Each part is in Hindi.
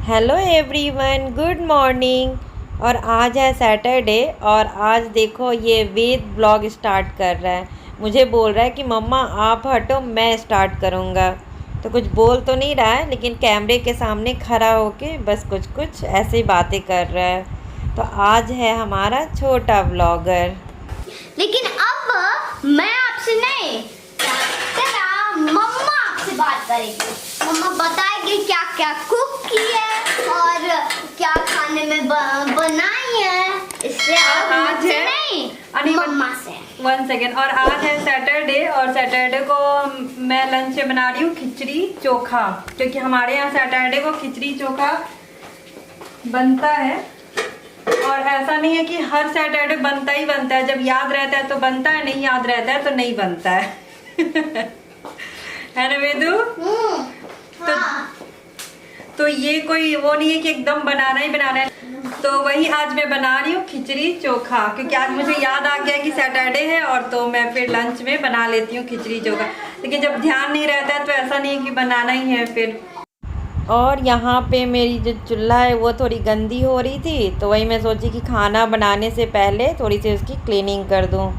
Hello everyone, good morning. और आज है सैटरडे और आज देखो ये वेद ब्लॉग स्टार्ट कर रहा है। मुझे बोल रहा है कि मम्मा आप हटो, मैं स्टार्ट करूँगा। तो कुछ बोल तो नहीं रहा है, लेकिन कैमरे के सामने खड़ा होके बस कुछ कुछ ऐसे ही बातें कर रहा है। तो आज है हमारा छोटा ब्लॉगर। लेकिन अब मैं आपसे नहीं, तेरा मम्मा आपसे बात करेगी। मम्मा बताएगी क्या क्या कुक की है और क्या खाने में बनाई है। इससे आज है नहीं, मम्मा से। 1 सेकेंड। और आज है सैटरडे और सैटरडे को मैं लंच में बना रही हूँ खिचड़ी चोखा, क्योंकि हमारे यहाँ सैटरडे को खिचड़ी चोखा बनता है। और ऐसा नहीं है कि हर सैटरडे बनता ही बनता है, जब याद रहता है तो बनता है, नहीं याद रहता है तो नहीं बनता है। है ना वेदू? तो ये कोई वो नहीं है कि एकदम बनाना ही बनाना है। तो वही आज मैं बना रही हूँ खिचड़ी चोखा, क्योंकि आज मुझे याद आ गया कि सैटरडे है और तो मैं फिर लंच में बना लेती हूँ खिचड़ी चोखा। लेकिन जब ध्यान नहीं रहता है तो ऐसा नहीं है कि बनाना ही है फिर। और यहाँ पे मेरी जो चूल्हा है वो थोड़ी गंदी हो रही थी, तो वही मैं सोची कि खाना बनाने से पहले थोड़ी सी उसकी क्लीनिंग कर दूँ।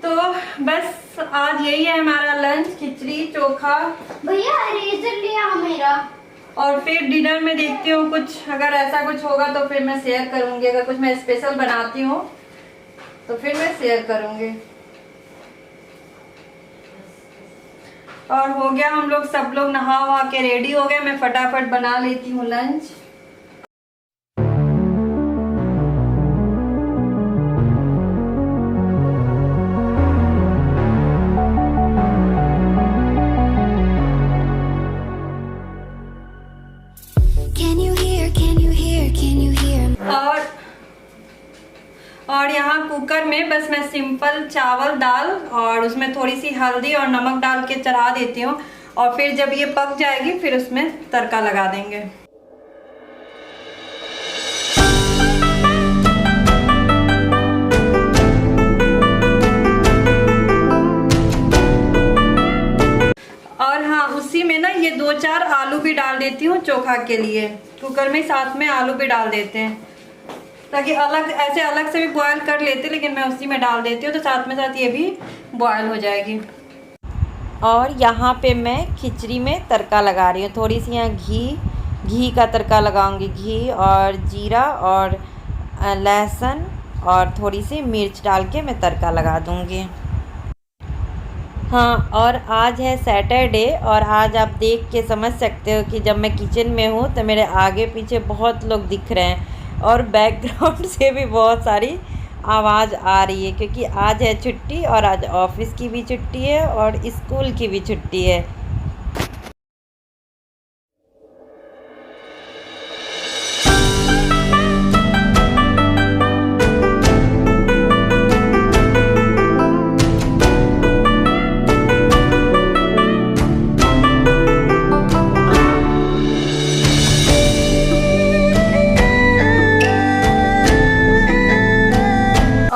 तो बस आज यही है हमारा लंच, खिचड़ी चोखा। भैया इरेजर लिया मेरा। और फिर डिनर में देखती हूँ कुछ, अगर ऐसा कुछ होगा तो फिर मैं शेयर करूंगी। अगर कुछ मैं स्पेशल बनाती हूँ तो फिर मैं शेयर करूंगी। और हो गया, हम लोग सब लोग नहा वहा के रेडी हो गए। मैं फटाफट बना लेती हूँ लंच। और यहाँ कुकर में बस मैं सिंपल चावल दाल और उसमें थोड़ी सी हल्दी और नमक डाल के चढ़ा देती हूँ। और फिर जब ये पक जाएगी फिर उसमें तड़का लगा देंगे। और हाँ, उसी में ना ये 2-4 आलू भी डाल देती हूँ चोखा के लिए। कुकर में साथ में आलू भी डाल देते हैं, ताकि अलग से भी बॉयल कर लेते, लेकिन मैं उसी में डाल देती हूँ तो साथ में साथ ये भी बॉयल हो जाएगी। और यहाँ पे मैं खिचड़ी में तड़का लगा रही हूँ। थोड़ी सी यहाँ घी का तड़का लगाऊंगी। घी और जीरा और लहसुन और थोड़ी सी मिर्च डाल के मैं तड़का लगा दूँगी। हाँ, और आज है सैटरडे और आज आप देख के समझ सकते हो कि जब मैं किचन में हूँ तो मेरे आगे पीछे बहुत लोग दिख रहे हैं और बैकग्राउंड से भी बहुत सारी आवाज़ आ रही है, क्योंकि आज है छुट्टी और आज ऑफिस की भी छुट्टी है और स्कूल की भी छुट्टी है।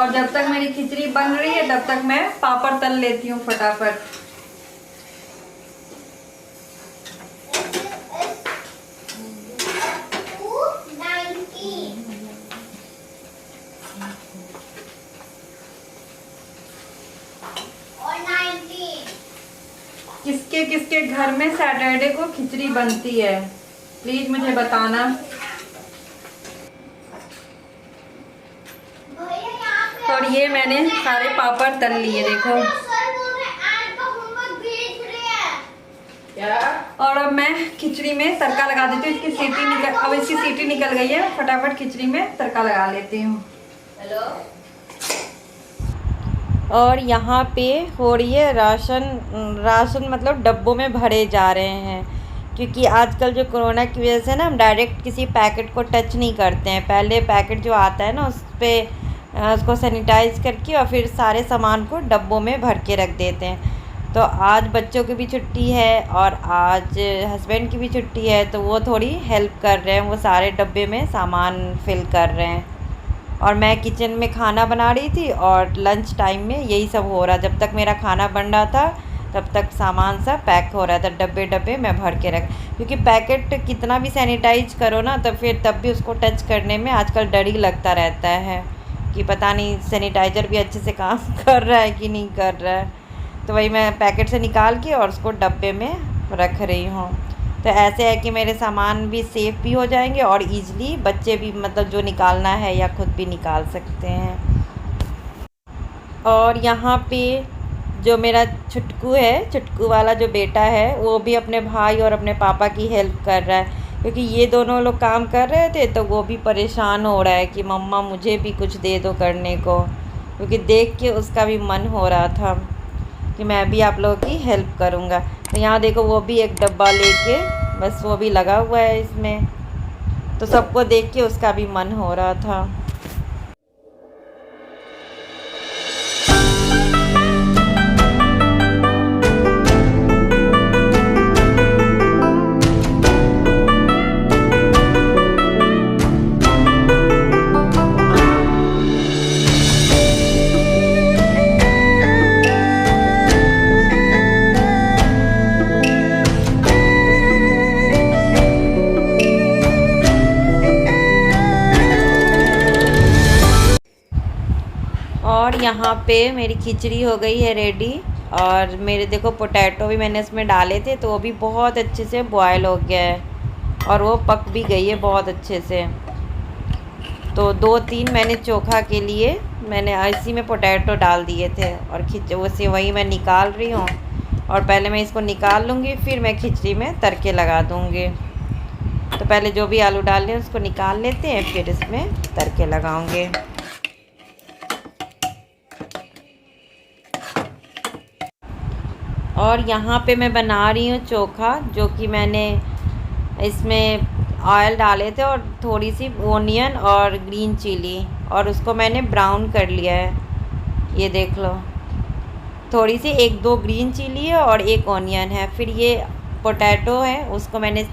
जब तक मेरी खिचड़ी बन रही है तब तक मैं पापड़ तल लेती हूँ फटाफट। किसके किसके घर में सैटरडे को खिचड़ी बनती है, प्लीज मुझे बताना। और ये मैंने सारे पापड़ तल लिए, देखो। और अब मैं खिचड़ी में तड़का लगा देती हूँ। इसकी सीटी निकल गई है, फटाफट खिचड़ी में तड़का लगा लेती हूँ। और यहाँ पे हो रही है राशन मतलब डब्बों में भरे जा रहे हैं, क्योंकि आजकल जो कोरोना की वजह से ना हम डायरेक्ट किसी पैकेट को टच नहीं करते हैं। पहले पैकेट जो आता है ना उस पर उसको सैनिटाइज करके और फिर सारे सामान को डब्बों में भर के रख देते हैं। तो आज बच्चों की भी छुट्टी है और आज हस्बैंड की भी छुट्टी है, तो वो थोड़ी हेल्प कर रहे हैं, वो सारे डब्बे में सामान फिल कर रहे हैं। और मैं किचन में खाना बना रही थी और लंच टाइम में यही सब हो रहा। जब तक मेरा खाना बन रहा था तब तक सामान सब पैक हो रहा था, डब्बे डब्बे मैं भर के रख, क्योंकि पैकेट कितना भी सैनिटाइज करो ना तो फिर तब भी उसको टच करने में आजकल डर ही लगता रहता है कि पता नहीं सैनिटाइज़र भी अच्छे से काम कर रहा है कि नहीं कर रहा है। तो वही मैं पैकेट से निकाल के और उसको डब्बे में रख रही हूँ। तो ऐसे है कि मेरे सामान भी सेफ़ भी हो जाएंगे और ईज़िली बच्चे भी मतलब जो निकालना है या खुद भी निकाल सकते हैं। और यहाँ पे जो मेरा छुटकू है, छुटकू वाला जो बेटा है, वो भी अपने भाई और अपने पापा की हेल्प कर रहा है, क्योंकि ये दोनों लोग काम कर रहे थे तो वो भी परेशान हो रहा है कि मम्मा मुझे भी कुछ दे दो करने को, क्योंकि देख के उसका भी मन हो रहा था कि मैं भी आप लोगों की हेल्प करूँगा। तो यहाँ देखो वो भी एक डब्बा लेके बस वो भी लगा हुआ है इसमें, तो सबको देख के उसका भी मन हो रहा था। और यहाँ पे मेरी खिचड़ी हो गई है रेडी, और मेरे देखो पोटैटो भी मैंने इसमें डाले थे तो वो भी बहुत अच्छे से बॉयल हो गया है और वो पक भी गई है बहुत अच्छे से। तो 2-3 मैंने चोखा के लिए मैंने इसी में पोटैटो डाल दिए थे और उसे वही मैं निकाल रही हूँ। और पहले मैं इसको निकाल लूँगी, फिर मैं खिचड़ी में तड़के लगा दूँगी। तो पहले जो भी आलू डाल लें उसको निकाल लेते हैं, फिर इसमें तड़के लगाऊँगे। और यहाँ पे मैं बना रही हूँ चोखा, जो कि मैंने इसमें ऑयल डाले थे और थोड़ी सी ओनियन और ग्रीन चिली, और उसको मैंने ब्राउन कर लिया है। ये देख लो, थोड़ी सी 1-2 ग्रीन चिली है और 1 ओनियन है। फिर ये पोटैटो है उसको मैंने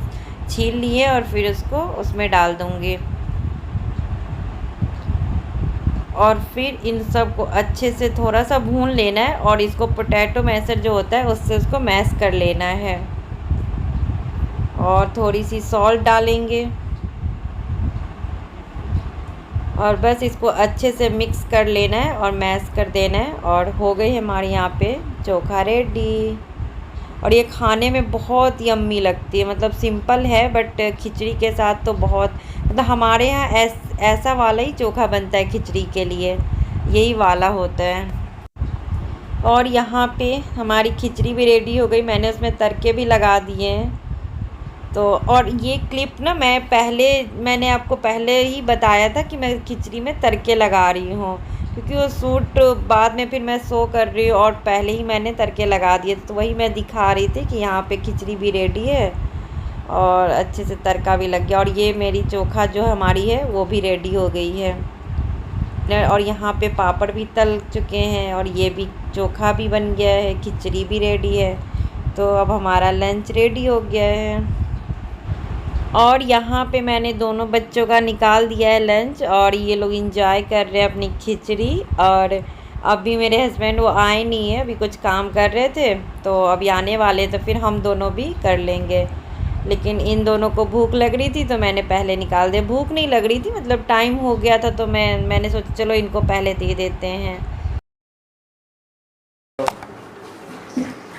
छील लिए और फिर उसको उसमें डाल दूँगी। और फिर इन सब को अच्छे से थोड़ा सा भून लेना है और इसको पोटैटो मैशर जो होता है उससे उसको मैश कर लेना है। और थोड़ी सी सॉल्ट डालेंगे और बस इसको अच्छे से मिक्स कर लेना है और मैश कर देना है। और हो गई हमारे यहाँ पे चोखा रेडी। और ये खाने में बहुत यम्मी लगती है, मतलब सिंपल है बट खिचड़ी के साथ तो बहुत, मतलब हमारे यहाँ ऐसा वाला ही चोखा बनता है खिचड़ी के लिए, यही वाला होता है। और यहाँ पे हमारी खिचड़ी भी रेडी हो गई, मैंने उसमें तड़के भी लगा दिए हैं। तो और ये क्लिप ना मैंने आपको पहले ही बताया था कि मैं खिचड़ी में तड़के लगा रही हूँ, क्योंकि वो सूट बाद में फिर मैं शो कर रही हूँ और पहले ही मैंने तड़के लगा दिए। तो वही मैं दिखा रही थी कि यहाँ पे खिचड़ी भी रेडी है और अच्छे से तड़का भी लग गया। और ये मेरी चोखा जो हमारी है वो भी रेडी हो गई है। और यहाँ पे पापड़ भी तल चुके हैं और ये भी चोखा भी बन गया है, खिचड़ी भी रेडी है। तो अब हमारा लंच रेडी हो गया है। और यहाँ पे मैंने दोनों बच्चों का निकाल दिया है लंच, और ये लोग इंजॉय कर रहे हैं अपनी खिचड़ी। और अभी मेरे हस्बैंड वो आए नहीं है, अभी कुछ काम कर रहे थे, तो अभी आने वाले, तो फिर हम दोनों भी कर लेंगे। लेकिन इन दोनों को भूख लग रही थी तो मैंने पहले निकाल दिया। भूख नहीं लग रही थी, मतलब टाइम हो गया था, तो मैंने सोचा चलो इनको पहले दे देते हैं।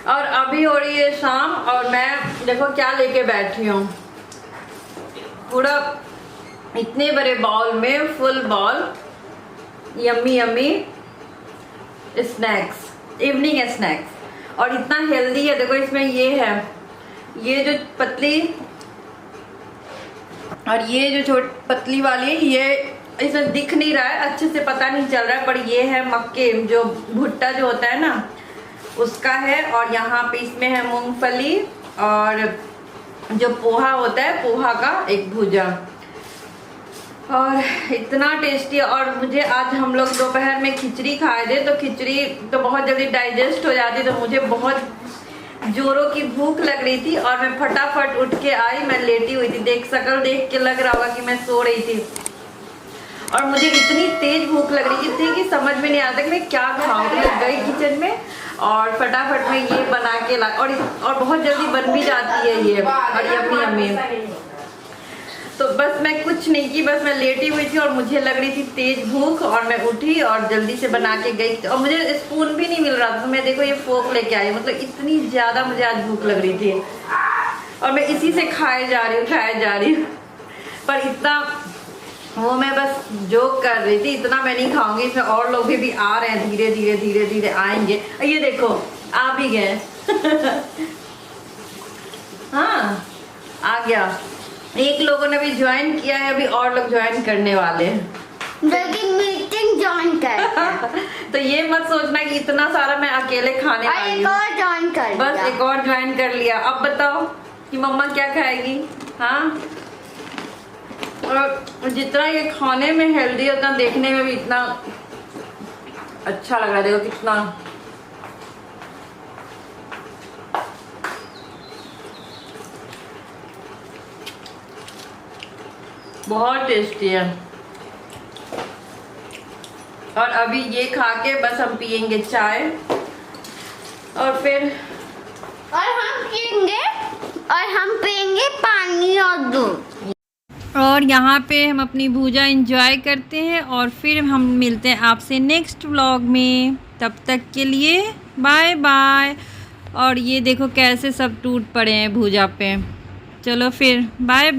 और अभी हो रही है शाम और मैं देखो क्या लेके बैठी हूँ, पूरा इतने बड़े बाउल में full bowl yummy yummy snacks, evening snacks. और इतना हेल्दी है, देखो इसमें ये है, ये जो पतली और ये जो छोटी पतली वाली, ये इसमें दिख नहीं रहा है अच्छे से, पता नहीं चल रहा है, पर ये है मक्के जो भुट्टा जो होता है ना उसका है। और यहाँ पे इसमें है मूंगफली और जो पोहा होता है पोहा का एक भुजा, और इतना टेस्टी। और मुझे आज हम लोग दोपहर में खिचड़ी खाए थे, तो खिचड़ी तो बहुत जल्दी डाइजेस्ट हो जाती, तो मुझे बहुत जोरों की भूख लग रही थी और मैं फटाफट उठ के आई। मैं लेटी हुई थी, शक्ल देख के लग रहा होगा कि मैं सो रही थी। और मुझे इतनी तेज भूख लग रही थी कि समझ में नहीं आता कि मैं क्या खाऊं। मैं गई किचन में और फटाफट में ये बना के ला और बहुत जल्दी बन भी जाती है ये और यम्मी यम्मी। तो बस मैं कुछ नहीं की, बस मैं लेटी हुई थी और मुझे लग रही थी तेज भूख और मैं उठी और जल्दी से बना के गई और मुझे स्पून भी नहीं मिल रहा था। तो मैं देखो ये फोक लेके आई, मतलब इतनी ज़्यादा मुझे आज भूख लग रही थी और मैं इसी से खाए जा रही हूँ। पर इतना वो मैं बस जोक कर रही थी, इतना मैं नहीं खाऊंगी। इसमें और लोग भी आ रहे हैं, धीरे धीरे आएंगे। ये देखो आ भी गए हाँ आ गया। एक लोगों ने भी ज्वाइन किया है, अभी और लोग ज्वाइन करने वाले हैं लेकिन मीटिंग ज्वाइन कर तो ये मत सोचना कि इतना सारा मैं अकेले खाने वाली हूँ। और ज्वाइन कर बस एक और ज्वाइन कर लिया। अब बताओ कि मम्मा क्या खाएगी। हाँ और जितना ये खाने में हेल्दी है उतना देखने में भी इतना अच्छा लग रहा है। देखो कितना बहुत टेस्टी है। और अभी ये खा के बस हम पियेंगे चाय और फिर हम पियेंगे पानी और दूध। और यहाँ पे हम अपनी भूजा एंजॉय करते हैं और फिर हम मिलते हैं आपसे नेक्स्ट व्लॉग में। तब तक के लिए बाय बाय। और ये देखो कैसे सब टूट पड़े हैं भूजा पे। चलो फिर बाय।